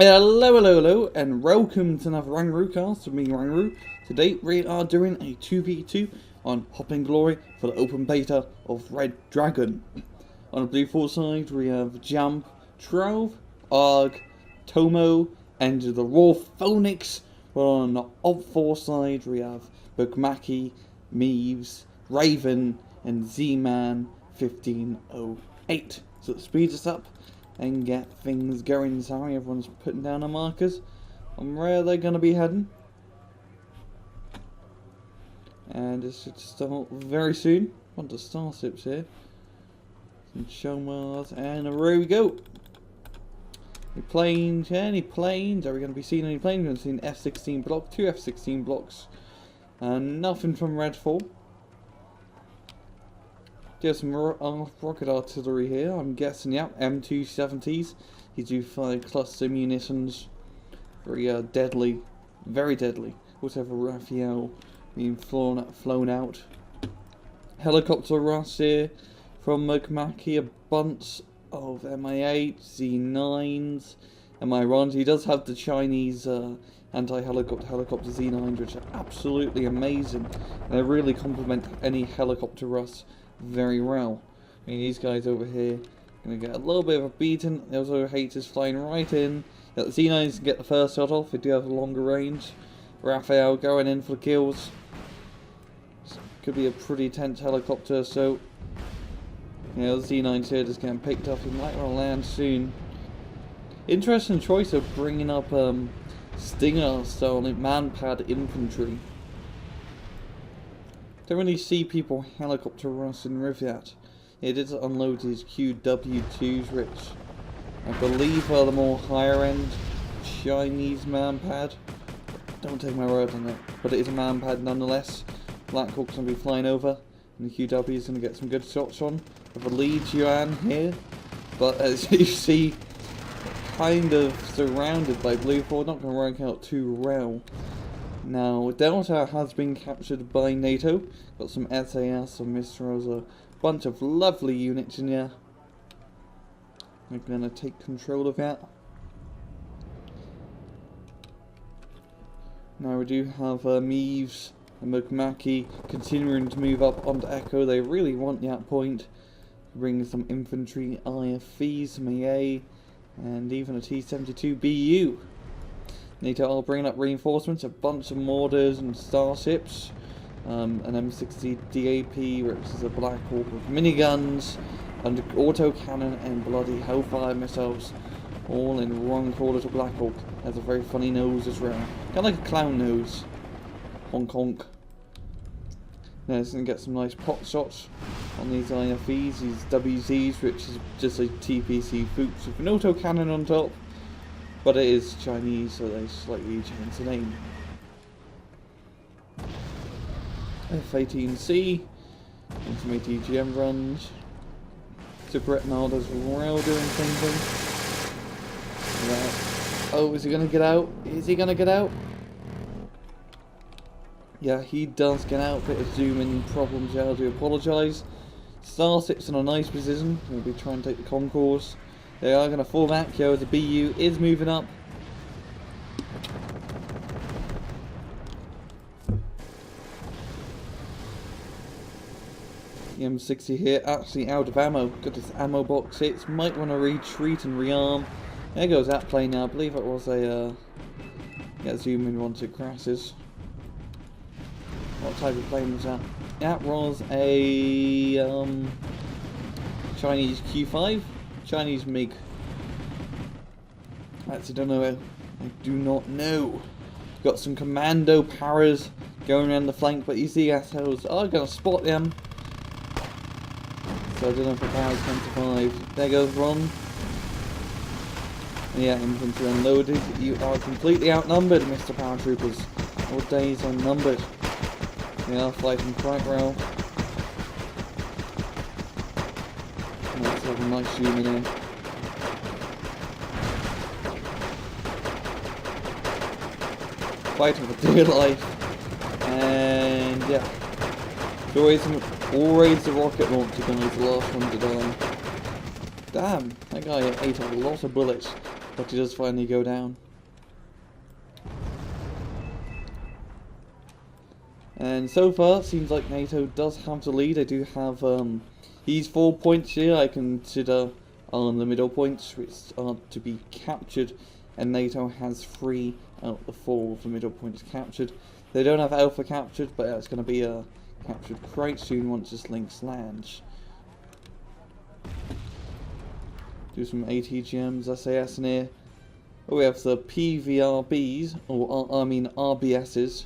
Hello, and welcome to another Rangru cast with me, Rangru. Today we are doing a 2v2 on Hopping Glory for the open beta of Red Dragon. On the Blufor side we have Jump, Trove, Arg, TOMOE, and the Raw Phoenix. While on the Op4 side we have McMacky, Meves, Raven, and Z-Man 1508. So it speeds us up and get things going. Sorry, everyone's putting down their markers on where they're going to be heading. And it should start very soon. Want the starships here. Some Shomars, and away we go. Any planes? Yeah, any planes? Are we going to be seeing any planes? We're going to see an F-16 block, 2 F-16 blocks. And nothing from Redfor. There's some rocket artillery here, I'm guessing, yeah, M270s. He do 5 cluster munitions. Very deadly. Very deadly. Also have a Raphael being flown out. Helicopter Russ here from McMacky. A bunch of MI8, Z9s, MI1s. He does have the Chinese anti-helicopter Z9s, which are absolutely amazing. And they really complement any helicopter Russ very well. I mean, these guys over here gonna get a little bit of a beating. They also haters flying right in. The Z9s can get the first shot off. They do have a longer range. Raphael going in for the kills. Could be a pretty tense helicopter. So yeah, the Z9s here just getting picked up. He might want to land soon. Interesting choice of bringing up Stinger style man-pad infantry. Don't really see people helicopter rushing Rivyat. He did unload his QW2s, which I believe are the more higher end Chinese manpad. Don't take my word on it, but it is a manpad nonetheless. Black Hawk's gonna be flying over, and the QW is gonna get some good shots on with a lead Yuan here. But as you see, kind of surrounded by Blufor, not gonna work out too well. Now, Delta has been captured by NATO. Got some SAS, some Mistrals, a bunch of lovely units in here. We're going to take control of that. Now we do have Meves and McMacky continuing to move up onto Echo. They really want that point. Bring some infantry, IFVs, some AA, and even a T-72BU. NATO are bringing up reinforcements, a bunch of mortars and starships, an M60 DAP, which is a Black Hawk with miniguns, and auto cannon and bloody Hellfire missiles, all in one quarter to Black Hawk. Has a very funny nose as well, kind of like a clown nose. Honk honk. Now it's going to get some nice pot shots on these IFVs, these WZs, which is just a TPC Fuchs with an auto cannon on top. But it is Chinese, so they slightly changed the name. F-18C, and some ATGM runs. Super Retinald as well doing the same thing. Yeah. Oh, is he going to get out? Is he going to get out? Yeah, he does get out. Bit of zoom in problems there, I do apologise. Starships in a nice position. We'll be trying to take the concourse. They are going to fall back, yo, the BU is moving up. The M60 here, actually out of ammo. Got this ammo box hits, might want to retreat and rearm. There goes that plane now, I believe it was a, yeah, zoom in once it crashes. What type of plane was that? That was a, Chinese Q5? Chinese MiG. Actually, don't know. I do not know. Got some commando paras going around the flank, but you see assholes are going to spot them. So I don't know if the paras can survive. There goes Ron. Yeah, infantry unloaded. You are completely outnumbered, Mr. Paratroopers. Your days are numbered. They are fighting quite well. Let's have a nice zoom in here. Fighting for dear life. And yeah. Always the rocket launcher guy is the last one to die. Damn, that guy ate a lot of bullets. but he does finally go down. And so far, it seems like NATO does have the lead. I do have, he's 4 points here. I consider on the middle points, which are to be captured, and NATO has 3 out of the 4 of the middle points captured. They don't have Alpha captured, but it's going to be captured quite soon once this links lands. Do some ATGMs, SAS in here. Oh, we have the PVRBs, or I mean RBSs.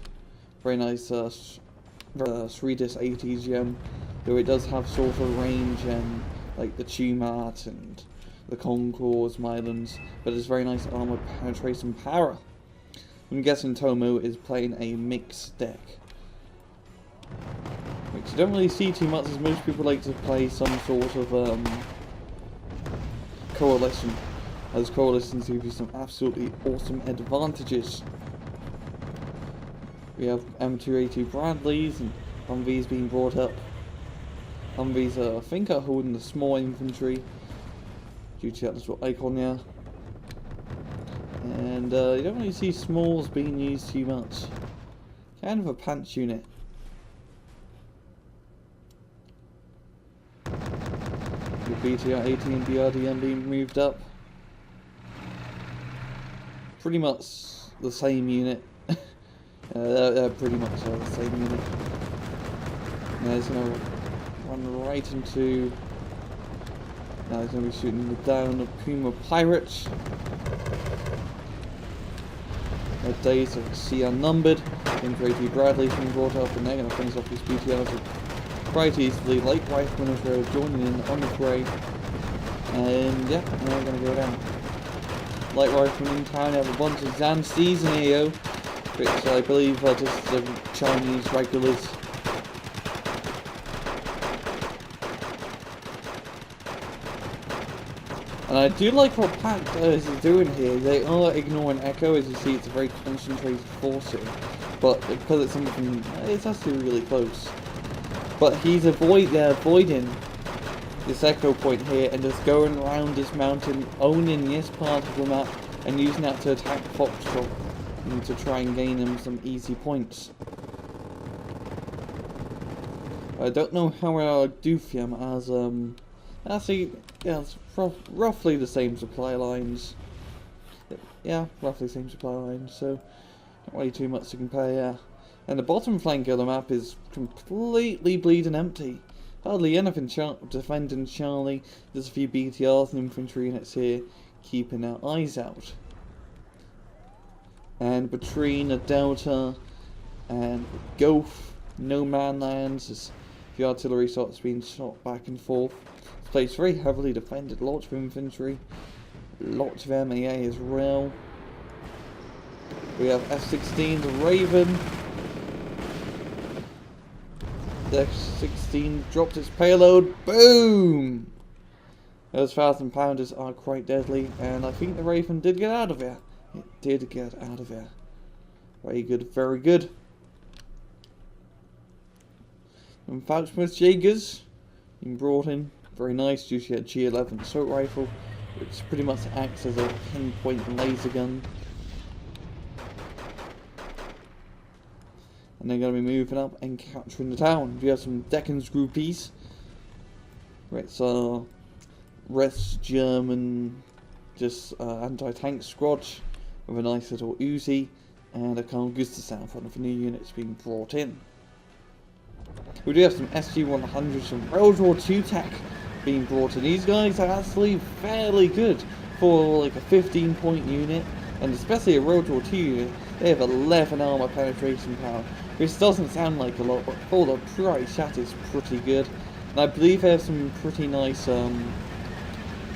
Very nice Swedish ATGM, though it does have sort of range and like the Tumat and the Concours, Mylons, but it's very nice armor penetration power. I'm guessing TOMOE is playing a mixed deck, which you don't really see too much, as most people like to play some sort of coalition, as coalitions give you some absolutely awesome advantages. We have M2A2 Bradleys and Humvees being brought up. Humvees I think are holding the small infantry due to that little icon there. And you don't really see smalls being used too much. Kind of a pants unit. With BTR-80 and BRDM being moved up. Pretty much the same unit. They're pretty much the same unit. Now he's going to run right into... Now he's going to be shooting down the Puma Pirates. Their days of sea unnumbered. M2A2 Bradley's been brought up, and they're going to finish off these BTRs quite easily. Light Riflemen as well joining in on the fray. And yeah, now they're going to go down. Light Riflemen in town have a bunch of Zansees in here, which I believe are just the Chinese regulars. And I do like what Pat is doing here. They are ignoring Echo. As you see, it's a very concentrated force here. But because it's something, it's actually really close. But he's avoiding this Echo point here and just going around this mountain, owning this part of the map, and using that to attack Foxtrot and to try and gain him some easy points. I don't know how I'll do for him, as actually, yeah, it's roughly the same supply lines. Yeah, roughly the same supply lines, so not really too much to compare, yeah. And the bottom flank of the map is completely bleeding empty. Hardly anything defending Charlie. There's a few BTRs and infantry units here keeping their eyes out. And between a Delta and Gulf, no man lands, as the artillery starts being shot back and forth. This place is very heavily defended, lots of infantry, lots of MAA as well. We have F-16, the Raven. The F-16 dropped its payload, boom! Those 1,000-pounders are quite deadly, and I think the Raven did get out of there. It did get out of there. Very good, very good. And Fauchmuth Jaegers being brought in. Very nice, due to a G11 assault rifle, which pretty much acts as a pinpoint laser gun. And they're going to be moving up and capturing the town. We have some Deckens groupies. It's West German, just anti-tank squad with a nice little Uzi and a Carl Gustafsson, one of the new units being brought in. We do have some SG-100s, some World War II tech being brought in. These guys are actually fairly good for like a 15-point unit, and especially a World War II unit. They have 11 armor penetration power, which doesn't sound like a lot, but for the price, that is pretty good. And I believe they have some pretty nice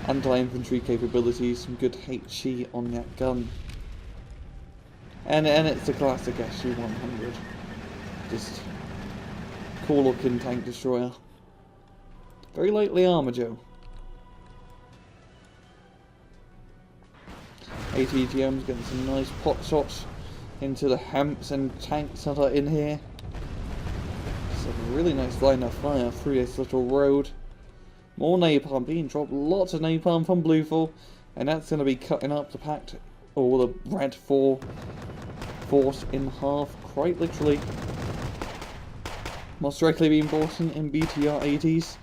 anti-infantry capabilities, some good HE on that gun. And it's a classic SG-100. Just cool looking tank destroyer. Very lightly armoured, Joe. ATGM's getting some nice pot shots into the Hemps and tanks that are in here. So a really nice line of fire through this little road. More napalm being dropped, lots of napalm from Blufor. And that's going to be cutting up the pact, or the Redfor force in half, quite literally. Most likely being brought in BTR 80s.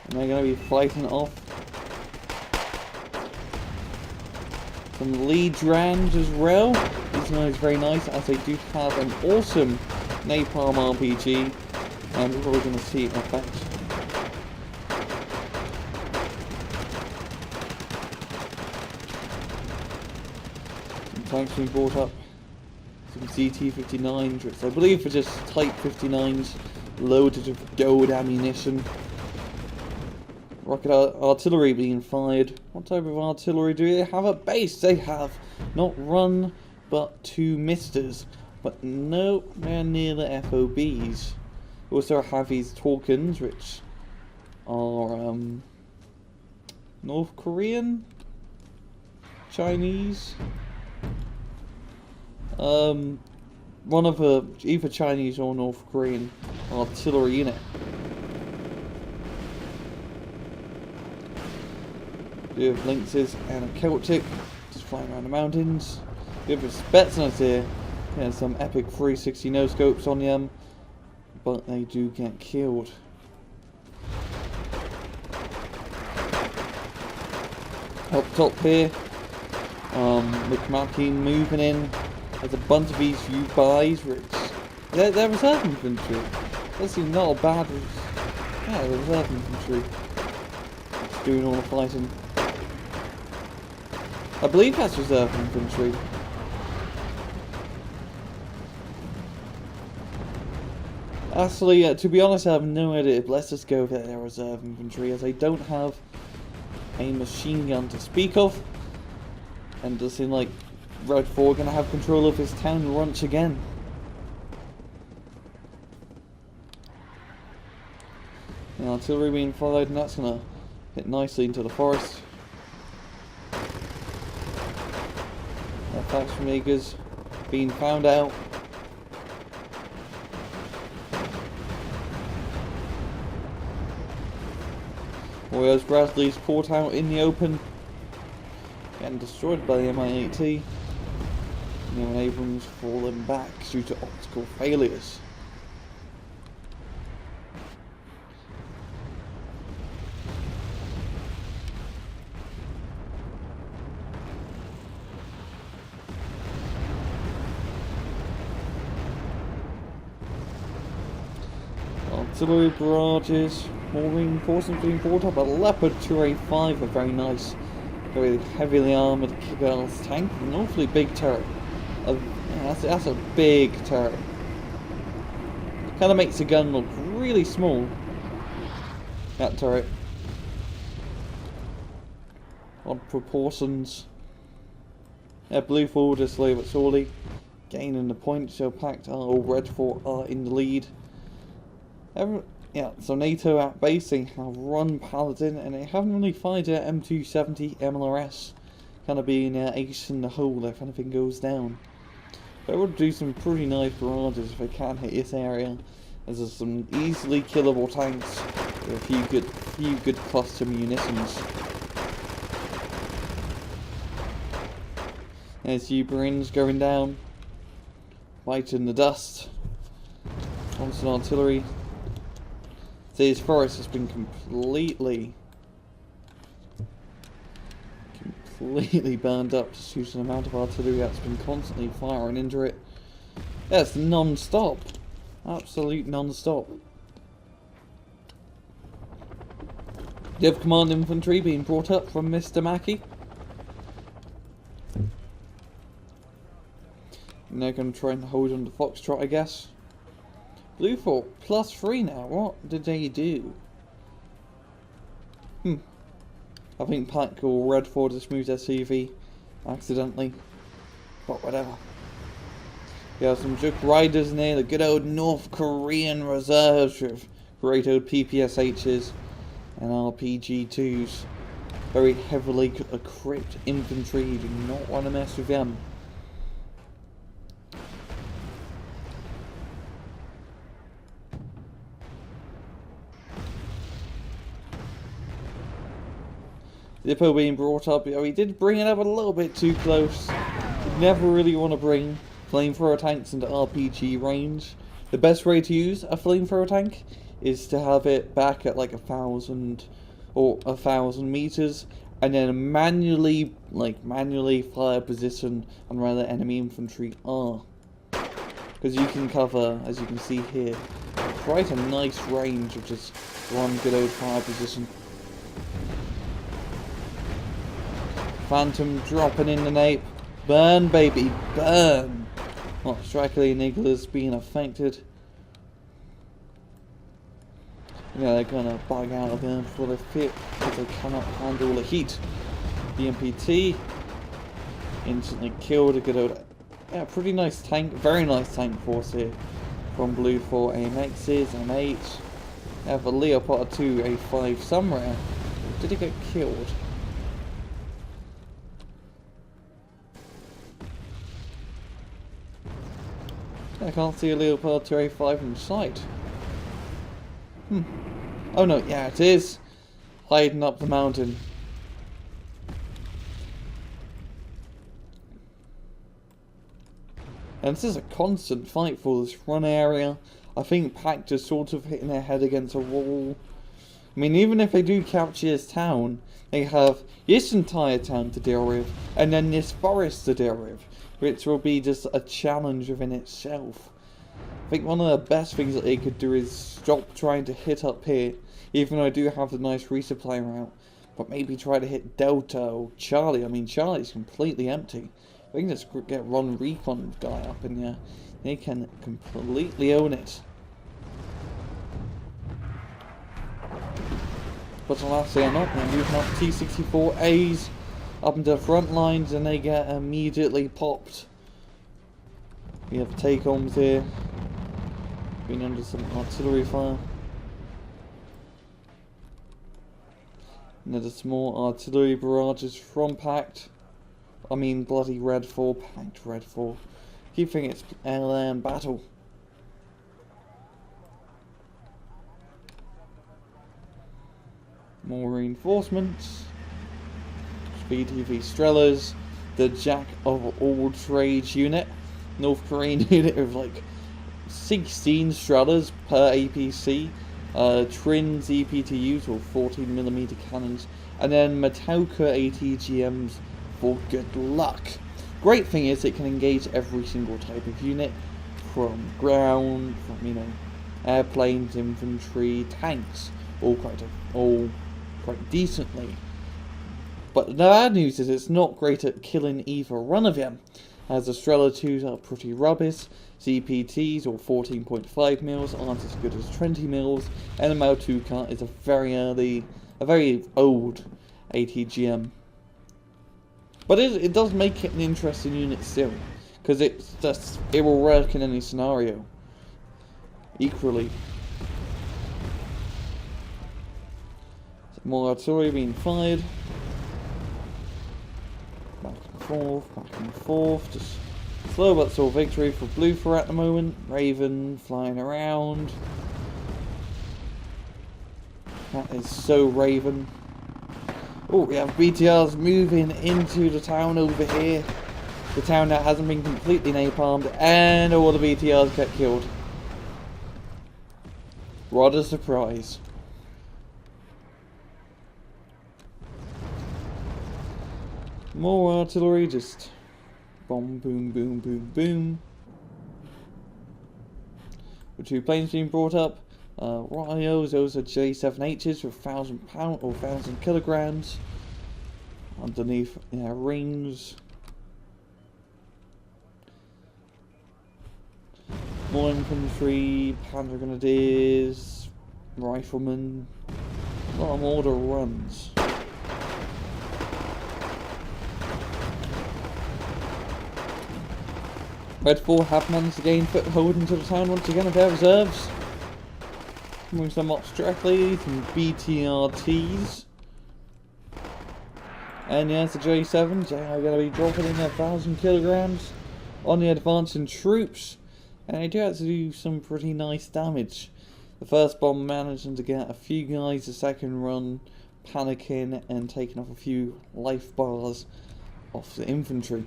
And they're going to be fighting off some lead rands as well. These guys are very nice, as they do have an awesome Napalm RPG. And we're probably going to see it effect. Some tanks being brought up. Some CT-59s, which I believe are just Type 59s loaded with gold ammunition. Rocket artillery being fired. What type of artillery do they have at base? They have not one, but 2 misters, but nowhere near the FOBs. Also have these tokens, which are North Korean, Chinese, one of either Chinese or North Korean artillery unit. We have Lynxes and a Celtic just flying around the mountains. We have a Spetsnaz here. Yeah, some epic 360 no scopes on them, but they do get killed. Up top here, McMacky moving in. There's a bunch of these U-buys, which they're reserve infantry. That seems not a bad. Yeah, they're reserve infantry. Just doing all the fighting. I believe that's reserve infantry. Actually, to be honest, I have no idea. But let's just go with their reserve infantry, as they don't have a machine gun to speak of. And it does seem like Redfor are going to have control of his town once again. The artillery being fired, and that's going to hit nicely into the forest. Attacks from Eagers being found out. Whereas Bradley's caught out in the open, getting destroyed by the Mi-80. And Abrams falling back due to optical failures. Artillery barrages, more reinforcements being brought up. A Leopard 2A5, a very nice, very heavily armoured kick-ass tank, an awfully big turret. That's a big turret. Kind of makes the gun look really small. That turret. Odd proportions. Yeah, Blufor just slowly but surely gaining the point. So Pact or Redfor are in the lead. Yeah, so NATO at base, they have run Paladin, and they haven't really fired their M270 MLRS, kind of being ace in the hole if anything goes down. They would do some pretty nice barrages if they can hit this area, as there's some easily killable tanks with a few good cluster munitions. There's Uberins going down, biting the dust. Constant artillery. This forest has been completely burned up just due to the amount of artillery that's been constantly firing into it. Yes, non-stop. Absolute non-stop. You have command infantry being brought up from Mr. Mackey. And they're going to try and hold on to Foxtrot, I guess. Blufor +3 now. What did they do? I think Pack or Redfor just moved their CV accidentally. But whatever. We have some Juk Riders in there, the good old North Korean reserves with great old PPSHs and RPG-2s. Very heavily equipped infantry. You do not want to mess with them. Zippo being brought up. He did bring it up a little bit too close. You never really want to bring flamethrower tanks into RPG range. The best way to use a flamethrower tank is to have it back at like 1,000 or 1,000 meters, and then manually fire position on where the enemy infantry are. Because you can cover, as you can see here, quite a nice range of just one good old fire position. Phantom dropping in the nape. Burn, baby, burn! Oh, Strikely Nicholas being affected. Yeah, they're gonna bug out of there before they fit, because they cannot handle the heat. The MPT instantly killed a good old, yeah, pretty nice tank, very nice tank force here from Blufor AMXs, M8. They have a Leopard 2 A5 somewhere. Did he get killed? I can't see a Leopard 2 A5 in sight. Oh no, yeah, it is. Hiding up the mountain. And this is a constant fight for this run area. I think Pact is sort of hitting their head against a wall. I mean, even if they do capture this town, they have this entire town to deal with, and then this forest to deal with, which will be just a challenge within itself. I think one of the best things that they could do is stop trying to hit up here, even though I do have the nice resupply route, but maybe try to hit Delta or Charlie. I mean, Charlie's completely empty. We can just get Ron Recon guy up in there. They can completely own it. But alas, they are not. They're moving up T-64As up into the front lines, and they get immediately popped. We have take-homes here, being under some artillery fire. Another small artillery barrages from Pact. I mean, bloody Redfor, Pact Redfor. Keep thinking it's LN battle. More reinforcements. Speed TV Strellas. The Jack of all trades unit. North Korean unit with like 16 Strellas per APC. Trin's EPTUs or 14mm cannons. And then Matauka ATGMs for good luck. Great thing is it can engage every single type of unit, from ground, from airplanes, infantry, tanks, all quite decently. But the bad news is it's not great at killing either one of them, as the Strela 2s are pretty rubbish, CPTs or 14.5 mils aren't as good as 20 mils, and the Matauka is a very old ATGM. But it does make it an interesting unit still, because it will work in any scenario equally. More artillery being fired. Back and forth. Just slow but sure victory for Blufor at the moment. Raven flying around. That is so Raven. Oh, we have BTRs moving into the town over here. The town that hasn't been completely napalmed, and all the BTRs get killed. What a surprise. More artillery, just bomb, boom, boom, boom, boom. The 2 planes being brought up. Ryos, those are J7Hs with 1,000 pounds or 1,000 kilograms. Underneath rings. More infantry, Panzer Grenadiers, riflemen. A lot of mortar runs. Redfor have managed to gain foothold into the town once again with their reserves. Moving some ops directly, some BTRTs. And yes, the J7s are going to be dropping in their 1,000 kilograms on the advancing troops. And they do have to do some pretty nice damage. The first bomb managing to get a few guys, the second run panicking and taking off a few life bars off the infantry.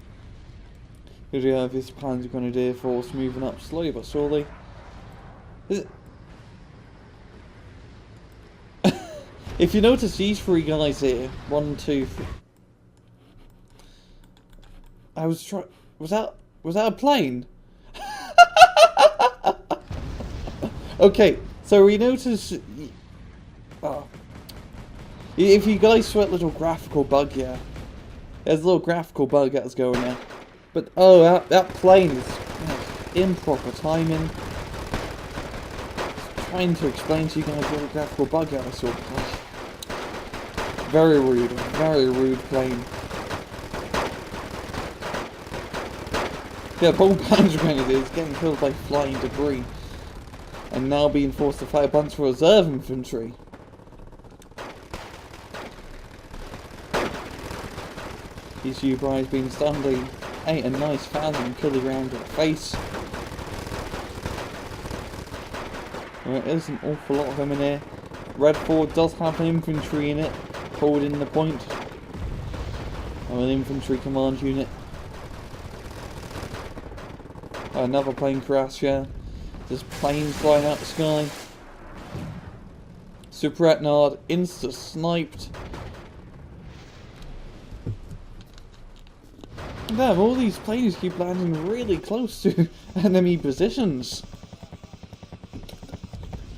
Here we have this Panzer Grenadier force moving up slowly but surely. If you notice these three guys here, 1, 2, 3. Was that a plane? Okay, so we notice. If you guys saw that little graphical bug here, there's a little graphical bug that's going there. But oh, that plane is improper timing. Just trying to explain to you guys what a graphical bug I saw. Very rude plane. Yeah, Paul Panzer Grenadier is getting killed by flying debris, and now being forced to fight a bunch of reserve infantry. These Ubrides being stunned, they ate a nice 1,000 kg to the face. There is an awful lot of them in here. Redfor does have an infantry in it, holding the point. Oh, an infantry command unit. Another plane crash, yeah. There's planes flying out the sky. Supretnard insta-sniped. Damn, all these planes keep landing really close to enemy positions.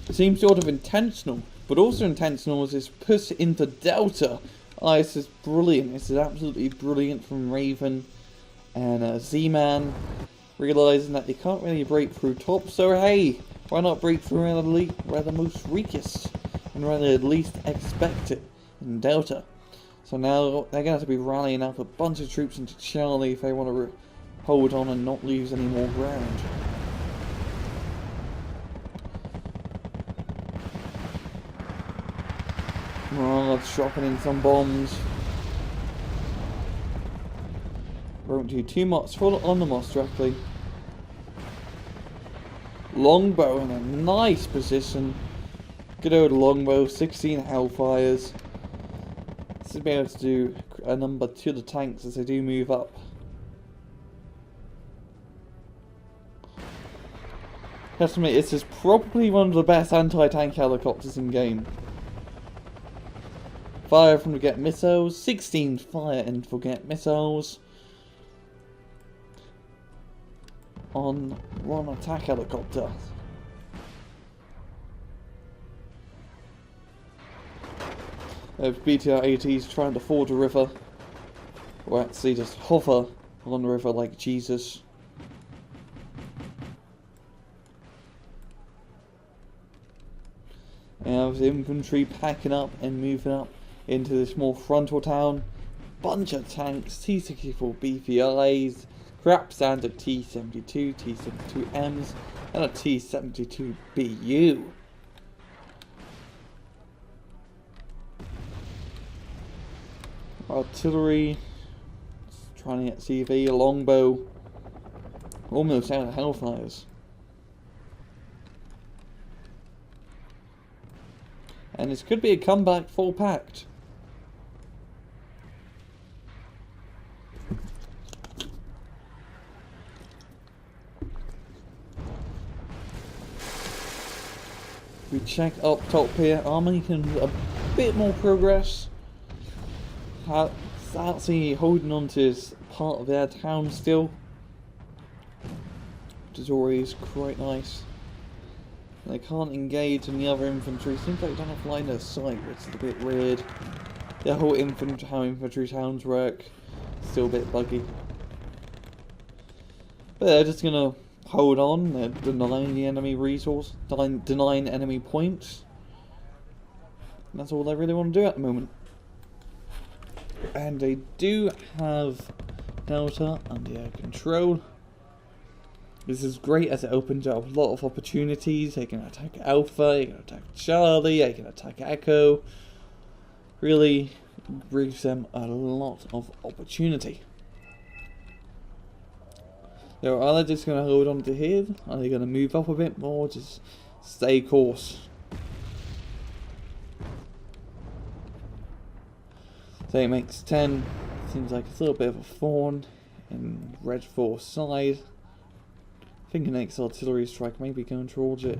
It seems sort of intentional, but also intentional is this push into Delta. Oh, this is brilliant. This is absolutely brilliant from Raven and Z-Man. Realising that they can't really break through top, so hey, why not break through where the most weakest and where they at least expect it in Delta. So now they're going to have to be rallying up a bunch of troops into Charlie if they want to hold on and not lose any more ground. Maraud's dropping in some bombs. Won't do too much on the Moss directly. Longbow in a nice position. Good old longbow, 16 Hellfires. This is be able to do a number to the tanks as they do move up. I have to admit, this is probably one of the best anti-tank helicopters in game. Fire from forget missiles, 16 fire and forget missiles on one attack helicopter. BTR-80s trying to ford a river, or actually just hover on the river like Jesus. And with infantry packing up and moving up into this more frontal town. Bunch of tanks, T-64 BVIs, crap standard T-72, T-72Ms, and a T-72BU. Artillery, trying to get CV, a longbow, almost out of Hellfires. And this could be a comeback full packed. We check up top here, are making a bit more progress. Actually holding on to this part of their town still, which is always quite nice. They can't engage in the other infantry, seems like they don't have line of sight, which is a bit weird. The whole how infantry towns work, still a bit buggy. But they're just gonna hold on, they're denying the enemy resource, denying enemy points. And that's all they really want to do at the moment. And they do have Delta under control. This is great as it opens up a lot of opportunities. They can attack Alpha, they can attack Charlie, they can attack Echo. Really brings them a lot of opportunity. So are they just going to hold on to here? Are they going to move up a bit more? Just stay course. makes 10. Seems like it's a little bit of a thorn in Redfor's side. I think an next artillery strike may be going towards it.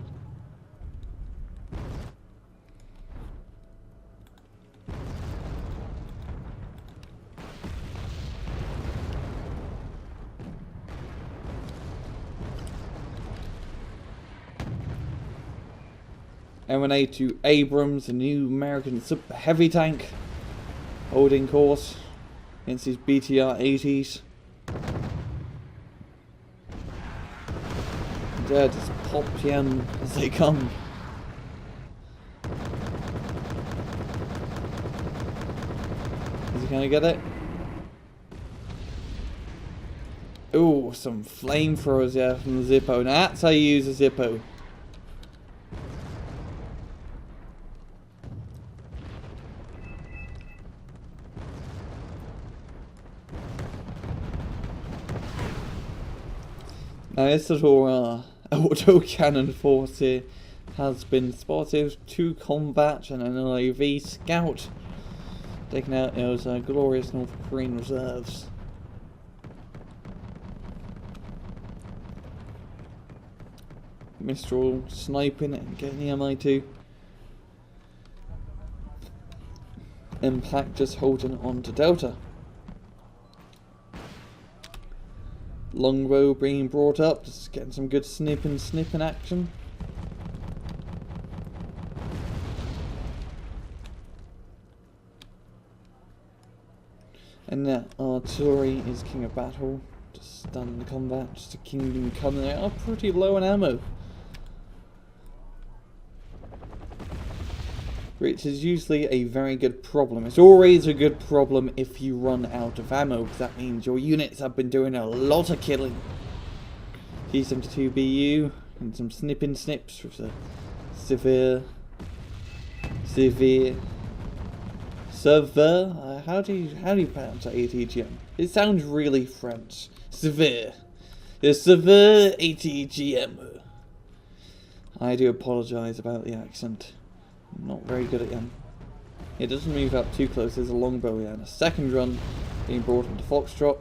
M&A to Abrams, a new American super heavy tank, holding course against his BTR 80s. There, just pop Yen as they come. Is he gonna get it? Ooh, some flamethrowers there from the Zippo. Now that's how you use a Zippo. Now this little auto cannon force here has been spotted. 2 combat and an LAV scout taking out those glorious North Korean reserves. Mistral sniping and getting the MI2. Impact just holding on to Delta. Longbow being brought up, just getting some good snipping action. And that artillery is king of battle, just standing in the combat, just a kingdom coming out pretty low on ammo. Which is usually a very good problem. It's always a good problem if you run out of ammo, because that means your units have been doing a lot of killing. G72BU and some snipping snips with the severe. How do you pronounce that ATGM? It sounds really French. Severe. The severe ATGM. I do apologise about the accent. Not very good at him. It doesn't move up too close. There's a longbow here and a second run being brought into Foxtrot.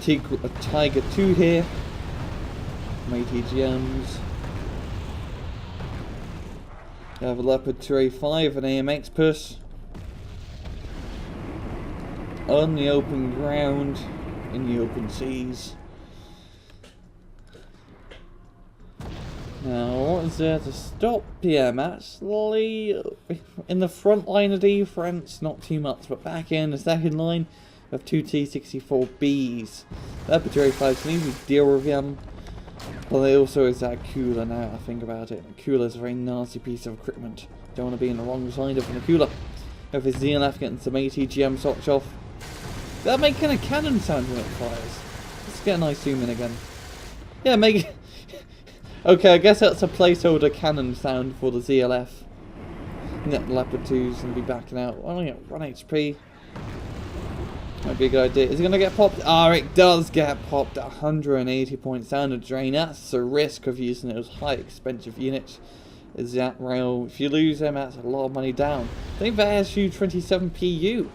A Tiger 2 here. ATGMs. You have a Leopard 2A5 and AMX push. On the open ground, in the open seas. Now, what is there to stop PM? Actually, in the front line of defense, not too much, but back in the second line, we have 2 T-64Bs. Leopard 2A5 can easily deal with them. Well, there also is that cooler now I think about it. The cooler is a very nasty piece of equipment. Don't want to be in the wrong side of the cooler. If it's ZLF getting some ATGM socks off. That making a cannon sound when it fires. Let's get a nice zoom in again. Yeah, make it. Okay, I guess that's a placeholder cannon sound for the ZLF. Net Leopard 2's gonna be backing out. Only at 1 HP. Might be a good idea. Is it gonna get popped? Ah, it does get popped. 180 points down the drain. That's the risk of using those high expensive units. Is that rail? If you lose them, that's a lot of money down. I think that SU-27 PU.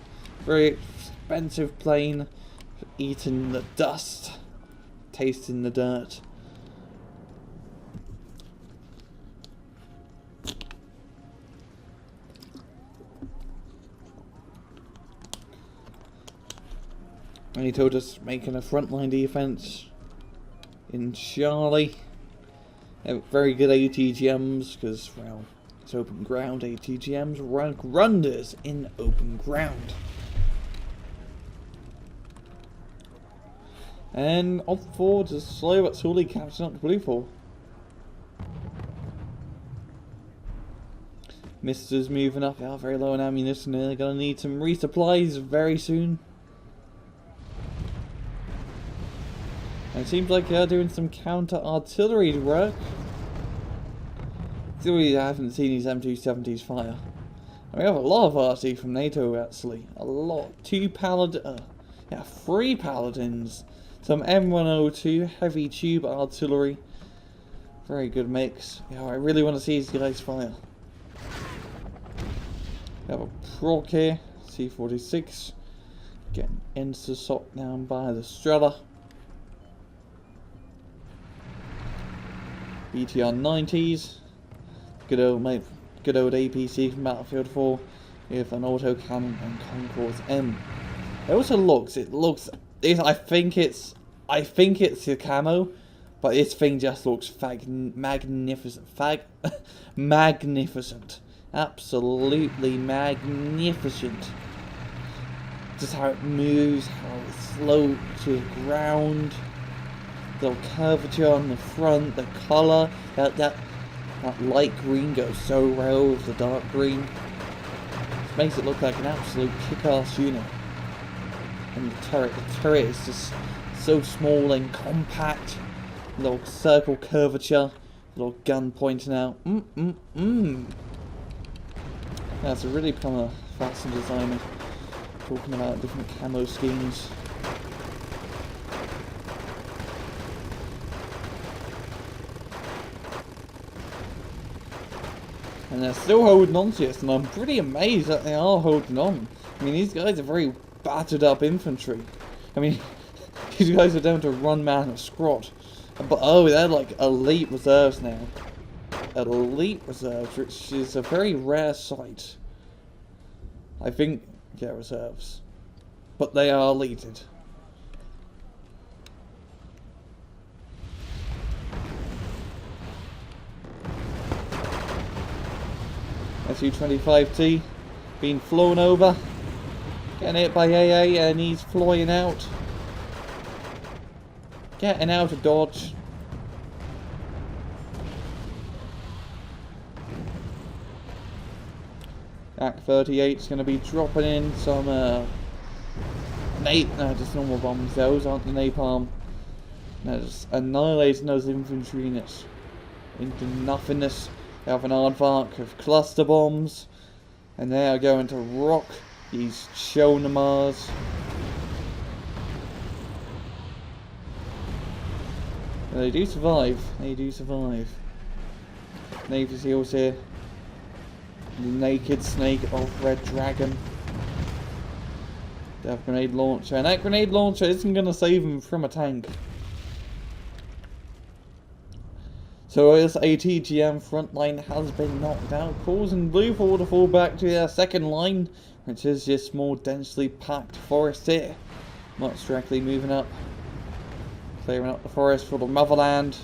Very expensive plane. Eating the dust. Tasting the dirt. And he told us making a frontline defense in Charlie. Very good ATGMs because, well, it's open ground. ATGMs rank wonders in open ground. And up forward is slow but slowly catching up to Blufor. Mister's moving up. They are very low on ammunition. They're going to need some resupplies very soon. And it seems like they're doing some counter-artillery work. Still, we haven't seen these M270s fire. And we have a lot of RT from NATO, actually. A lot. 3 paladins. Some M102 heavy tube artillery. Very good mix. Yeah, I really want to see these guys fire. We have a proc here, C46. Getting insta-shot down by the Strela. BTR 90s. Good old APC from Battlefield 4 with an autocannon and Concourse M. It also looks, I think it's the camo, but this thing just looks magnificent. Magnificent. Absolutely magnificent. Just how it moves, how it's slow to the ground, the curvature on the front, the colour, that light green goes so well with the dark green. It makes it look like an absolute kick-ass unit. And the turret is just so small and compact. Little circle curvature, little gun pointing out. That's a really kind of fashion designer talking about different camo schemes. And they're still holding on to this, and I'm pretty amazed that they are holding on. I mean, these guys are very battered up infantry. I mean, these guys are down to one man of scrot. But oh, they're like elite reserves now. Elite reserves, which is a very rare sight. I think, yeah, reserves. But they are elited. SU-25T being flown over. Getting hit by AA and he's flying out. Getting out of dodge. AK-38 is going to be dropping in some just normal bombs. Those aren't the napalm. No, just annihilating those infantry units into nothingness. They have an aardvark of cluster bombs, and they are going to rock these Shonamars. They do survive. They do survive. Navy SEALs here. The naked snake of Red Dragon. They have grenade launcher, and that grenade launcher isn't going to save him from a tank. So this ATGM Frontline has been knocked out, causing Blufor to fall back to their second line, which is just more densely packed forest here. Much directly moving up, clearing up the forest for the motherland.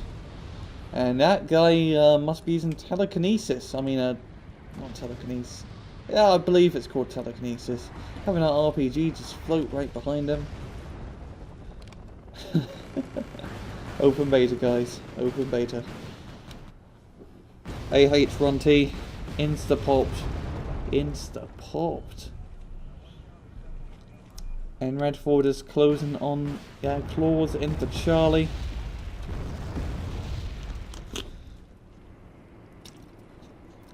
And that guy must be using telekinesis. I mean, not telekinesis. Yeah, I believe it's called telekinesis. Having that RPG just float right behind him. Open beta, guys. Open beta. AH-1T. Insta-popped. Insta-popped. And Redfor is closing on claws into Charlie.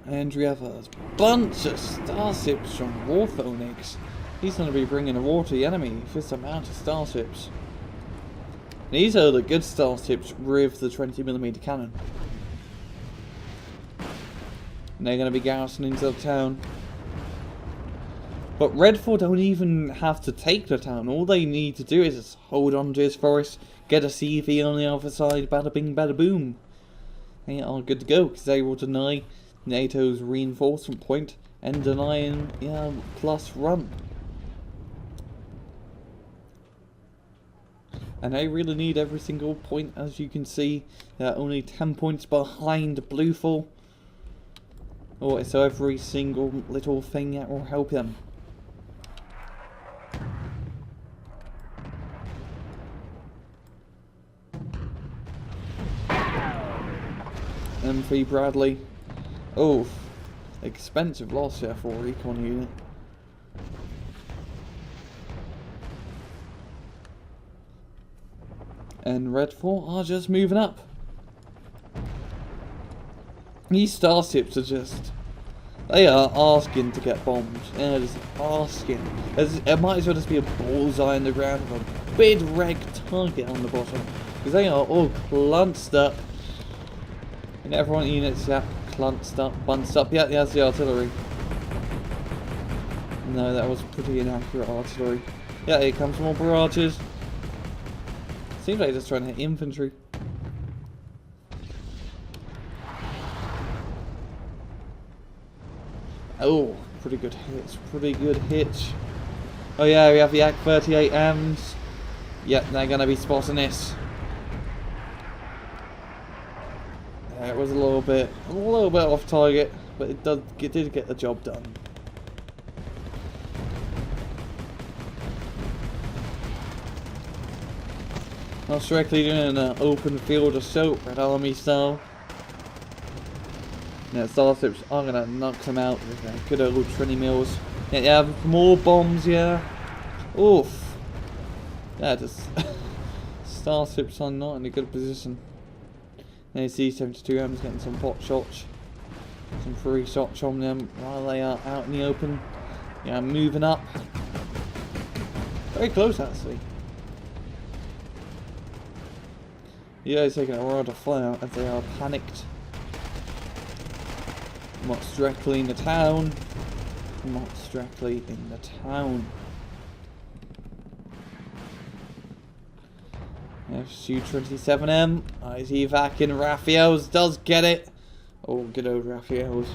And we have a bunch of starships from Warphoenix. He's going to be bringing a war to the enemy for this amount of starships. These are the good starships with the 20mm cannon. And they're going to be garrisoning into the town. But Redfor don't even have to take the town. All they need to do is just hold on to his forest, get a CV on the other side, bada bing, bada boom. They are good to go, because they will deny NATO's reinforcement point and denying plus run. And they really need every single point, as you can see. They're only 10 points behind Blufor. Oh, so every single little thing that will help them. M3 Bradley. Oh, expensive loss here for a recon unit. And Redfor are just moving up. These starships are just... they are asking to get bombed. They're just asking. It might as well just be a bullseye in the ground with a big red target on the bottom. Because they are all clunched up. And everyone units, yeah, clumped up, bunched up. Yeah, that's the artillery. No, that was pretty inaccurate artillery. Yeah, here comes more barrages. Seems like just trying to hit infantry. Oh, pretty good hits, pretty good hits. Oh yeah, we have the Ak-38Ms. Yep, they're gonna be spotting this. It was a little bit off target, but it did get the job done. Not directly doing an open field assault, Red Army style. Yeah, starships are gonna knock them out with good old Trini Mills. Yeah, you have more bombs, yeah. Oof. Yeah, just starships are not in a good position. And C-72M's getting some pot shots, some free shots from them while they are out in the open. Yeah, moving up. Very close actually. The guys taking a rather fire as they are panicked. Not directly in the town. Not directly in the town. Su-27M. Is he back in Raphael's? Does get it. Oh, good old Raphael's.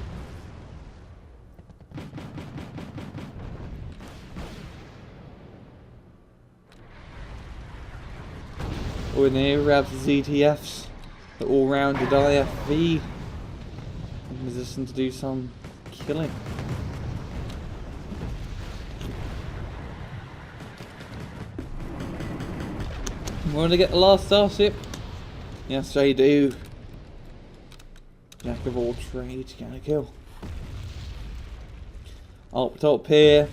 Oh, and here we have the ZTFs. The all-rounded IFV. In position to do some killing. Want to get the last starship? Yes, I do. Jack of all trades, gonna kill. Up top here,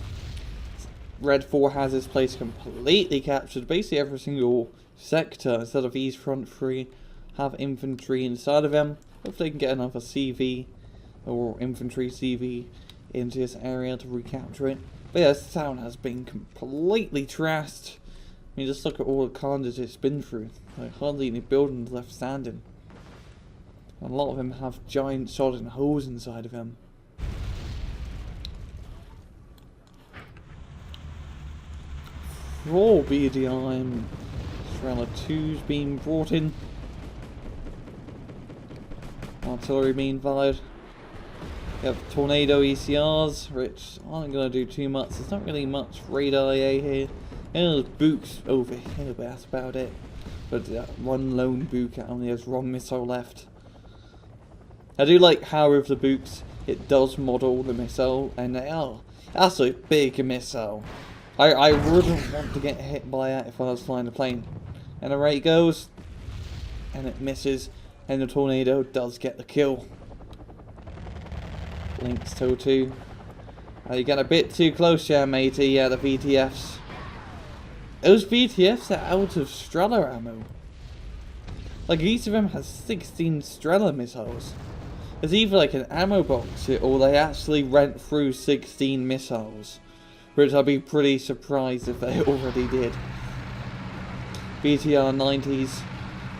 Redfor has his place completely captured. Basically, every single sector, instead of these front three, have infantry inside of them. Hopefully, they can get another CV or infantry CV into this area to recapture it. But yeah, this town has been completely trashed. I mean, just look at all the carnage it's been through. Like, hardly any buildings left standing. And a lot of them have giant sodden holes inside of them. Raw BDI, Strela 2's being brought in. Artillery being fired. You have tornado ECRs, which aren't going to do too much. There's not really much radar AA here. There's books over here, but that's about it. But one lone book only has one missile left. I do like how with the books it does model the missile, and they are. That's a big missile. I wouldn't want to get hit by that if I was flying the plane. And away it goes, and it misses, and the tornado does get the kill. Links to 2. You get a bit too close here, matey. Yeah, the VTFs. Those VTFs are out of Strela ammo. Like, each of them has 16 Strela missiles. It's either like an ammo box, or they actually went through 16 missiles. Which I'd be pretty surprised if they already did. BTR 90s,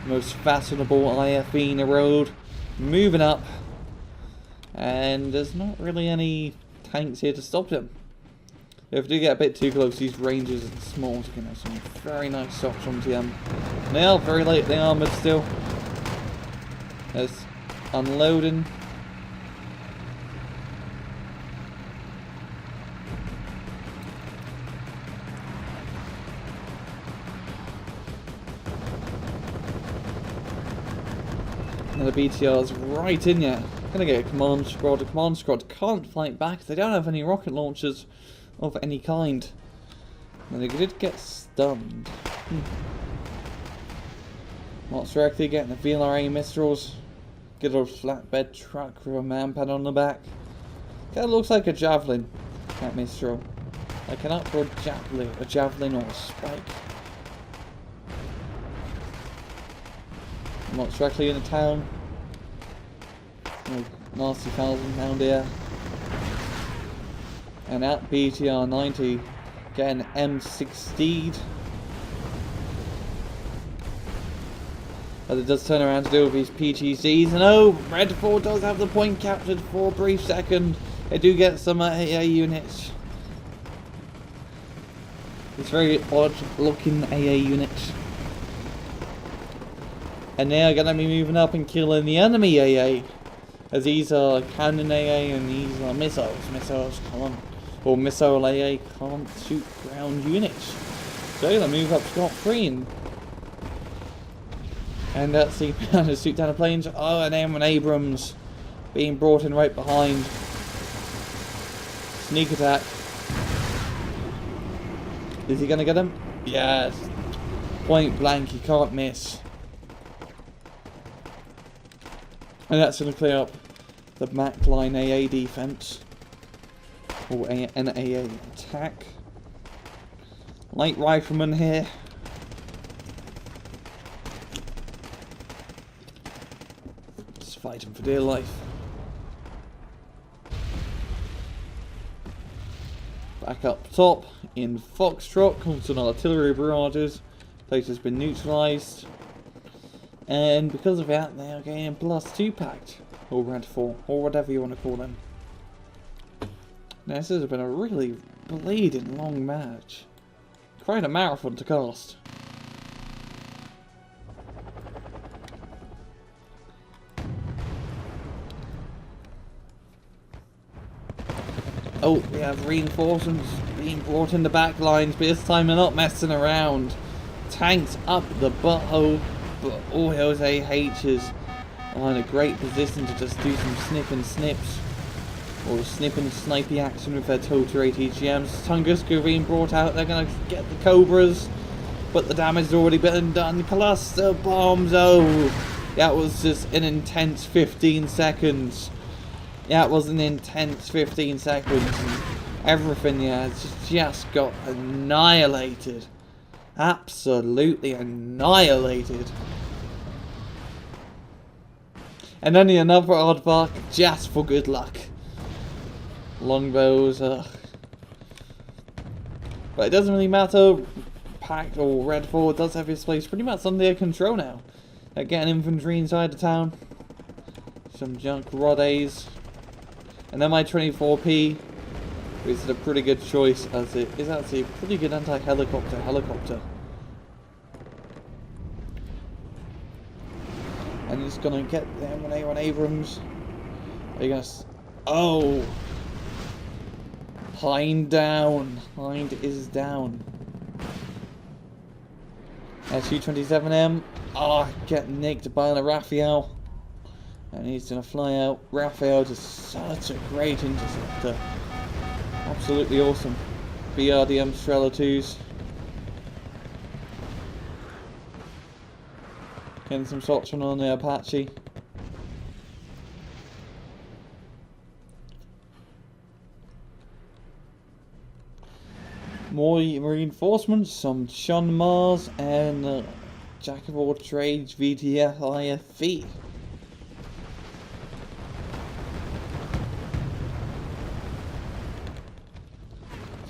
most fashionable IFV in the road. Moving up. And there's not really any tanks here to stop them. If they get a bit too close, these ranges are small to get some very nice shots onto them. They are very lightly armoured still. There's unloading. And the BTR's right in here. Gonna get a command squad. The command squad can't fight back. They don't have any rocket launchers of any kind. And they did get stunned. Not directly getting the VLRA missiles. Good old flatbed truck with a manpad on the back. That looks like a javelin, that missile. Like an upward javelin or a spike. Not directly in the town. Oh, nasty 1,000 pound here. And at BTR 90, getting M16. As it does turn around to deal with these PGCs. And oh, Redfor does have the point captured for a brief second. They do get some AA units. It's very odd looking AA units. And they are going to be moving up and killing the enemy AA. As these are cannon AA and these are missiles. Missiles can't, or missile AA can't shoot ground units. So they're going to move up scot-free. And that's the to shoot down the planes. Oh, and then when Abrams being brought in right behind. Sneak attack. Is he going to get him? Yes. Point blank, he can't miss. And that's going to clear up the Mac line AA defense. Or an AA attack. Light rifleman here. Just fighting for dear life. Back up top in Foxtrot, constant artillery barrages. Place has been neutralised. And because of that, they are getting +2 packed. Or Redfor, or whatever you want to call them. Now, this has been a really bleeding long match. Quite a marathon to cast. Oh, we have reinforcements being brought in the back lines, but this time they're not messing around. Tanks up the butthole, but all those AHs are in a great position to just do some snip and snips. Or snip and snipey action with their Total ATGMs. Tunguska being brought out, they're going to get the Cobras, but the damage has already been done. Cluster bombs, oh, that was just an intense 15 seconds. Yeah, it was an intense 15 seconds. And everything, yeah, just got annihilated. Absolutely annihilated. And only another aardvark just for good luck. Longbows, but it doesn't really matter. Pact or Redfor does have his place pretty much under their control now. They're getting infantry inside the town. Some junk Rodays. And then my 24p is a pretty good choice, as it is actually a pretty good anti-helicopter. And it's gonna get them when A1 Abrams. Are you gonna? Oh! Hind down. Hind is down. SU-27M. Ah, get nicked by the Raphael. And he's going to fly out. Raphael is such a great interceptor. Absolutely awesome. BRDM Strela 2s. Getting some shots on the Apache. More reinforcements, some Sean Mars and Jack of all trades VTF IFV.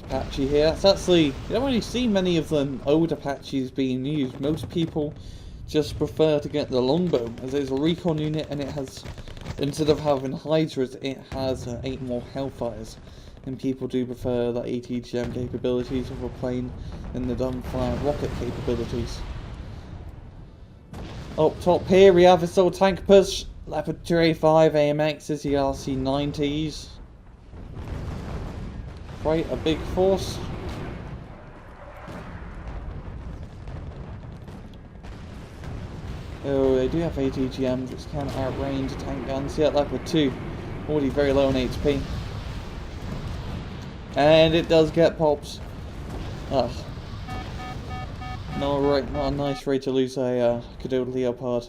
Apache here. It's actually, you don't really see many of the old Apaches being used. Most people just prefer to get the longbow, as it's a recon unit and it has, instead of having Hydras, it has 8 more Hellfires. And people do prefer the ATGM capabilities of a plane than the dumbfire rocket capabilities. Up top here we have Assault Tank Push, Leopard 2A5 AMXs, the RC-90s. Quite a big force. Oh, they do have ATGMs which can outrange tank guns. Yeah, Leopard 2, already very low on HP. And it does get pops. Ugh. Not a nice way to lose a Cadet Leopard.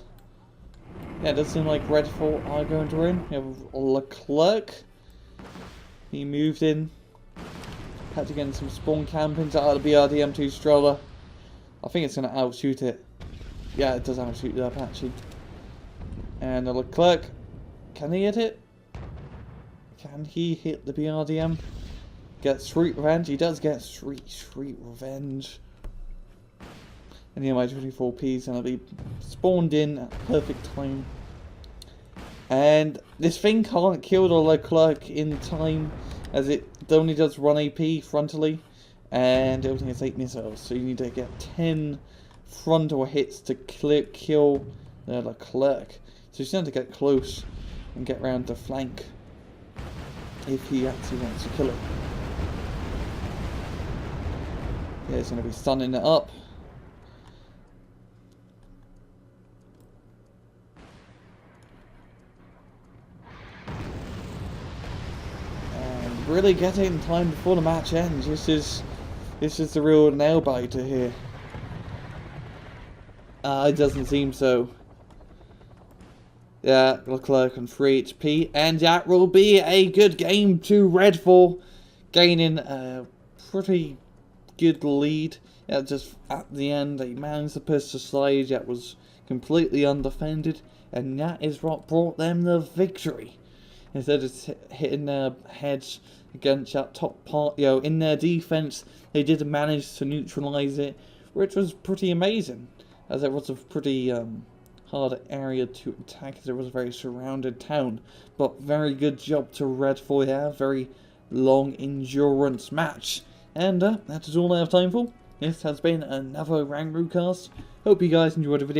Yeah, it does seem like Redfor are going to win. You have Leclerc. He moved in. Had to get some spawn campings out of the BRDM2 Stroller. I think it's going to outshoot it. Yeah, it does outshoot the Apache. And the Leclerc. Can he hit it? Can he hit the BRDM? Get sweet revenge. He does get sweet revenge. And the MI-24P is going to be spawned in at perfect time. And this thing can't kill the Leclerc in time, as it only does 1 AP frontally, and it only has 8 missiles, so you need to get 10 frontal hits to kill the Leclerc. So you still have to get close and get round the flank if he actually wants to kill it. Yeah, he's going to be stunning it up. Really get it in time before the match ends. This is the real nail biter here. It doesn't seem so. Yeah, Leclerc on 3 HP, and that will be a good game to Redfor, gaining a pretty good lead. Yeah, just at the end, they managed to push the side that was completely undefended, and that is what brought them the victory. Instead of hitting their heads against that top part, in their defense, they did manage to neutralize it, which was pretty amazing, as it was a pretty hard area to attack, as it was a very surrounded town. But very good job to Redfor here, very long endurance match. And that is all I have time for. This has been another Rangroo cast. Hope you guys enjoyed the video.